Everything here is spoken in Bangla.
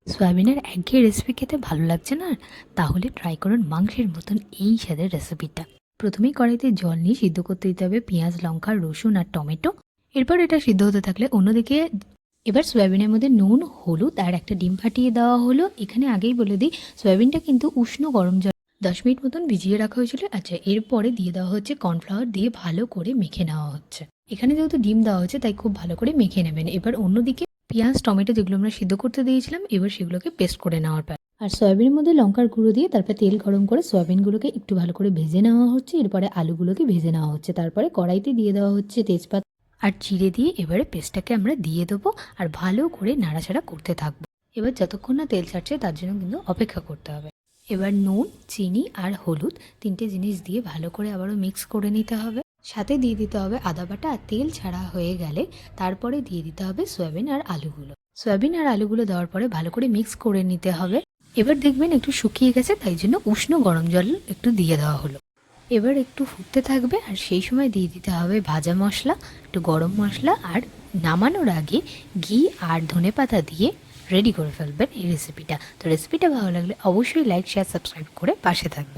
সয়াবিনের একঘেয়ে রেসিপি খেতে ভালো লাগছে না? তাহলে ট্রাই করুন মাংসের মতন এই স্বাদের রেসিপিটা। প্রথমেই কড়াইতে জল নিয়ে সিদ্ধ করতে দিতে হবে পেঁয়াজ, লঙ্কা, রসুন আর টমেটো। এরপর এটা সিদ্ধ হতে থাকলে অন্যদিকে এবার সয়াবিনের মধ্যে নুন, হলুদ আর একটা ডিম ফাটিয়ে দেওয়া হলো। এখানে আগেই বলে দিই, সয়াবিনটা কিন্তু উষ্ণ গরম জল 10 মিনিট মতন ভিজিয়ে রাখা হয়েছিল। আচ্ছা, এরপরে দিয়ে দেওয়া হচ্ছে কর্নফ্লাওয়ার, দিয়ে ভালো করে মেখে নেওয়া হচ্ছে। এখানে যেহেতু ডিম দেওয়া হচ্ছে তাই খুব ভালো করে মেখে নেবেন। এবার অন্যদিকে পেঁয়াজ, টমেটো যেগুলো আমরা সিদ্ধ করতে দিয়েছিলাম, এবার সেগুলোকে পেস্ট করে নেওয়ার পর আর সয়াবিনের মধ্যে লঙ্কার গুঁড়ো দিয়ে তারপর তেল গরম করে সয়াবিনগুলোকে একটু ভালো করে ভেজে নেওয়া হচ্ছে। এরপরে আলুগুলোকে ভেজে নেওয়া হচ্ছে। তারপরে কড়াইতে দিয়ে দেওয়া হচ্ছে তেজপাতা আর জিরে দিয়ে এবারে পেস্টটাকে আমরা দিয়ে দেবো আর ভালো করে নাড়াচাড়া করতে থাকবো। এবার যতক্ষণ না তেল ছাড়ছে তার জন্য কিন্তু অপেক্ষা করতে হবে। এবার নুন, চিনি আর হলুদ তিনটে জিনিস দিয়ে ভালো করে আবারও মিক্স করে নিতে হবে। সাথে দিয়ে দিতে হবে আদা বাটা। আর তেল ছাড়া হয়ে গেলে তারপরে দিয়ে দিতে হবে সয়াবিন আর আলুগুলো। সয়াবিন আর আলুগুলো দেওয়ার পরে ভালো করে মিক্স করে নিতে হবে। এবার দেখবেন একটু শুকিয়ে গেছে, তাই জন্য উষ্ণ গরম জল একটু দিয়ে দেওয়া হলো। এবার একটু ফুটতে থাকবে আর সেই সময় দিয়ে দিতে হবে ভাজা মশলা, একটু গরম মশলা আর নামানোর আগে ঘি আর ধনেপাতা দিয়ে রেডি করে ফেলবেন এই রেসিপিটা। তো রেসিপিটা ভালো লাগলে অবশ্যই লাইক, শেয়ার, সাবস্ক্রাইব করে পাশে থাকবেন।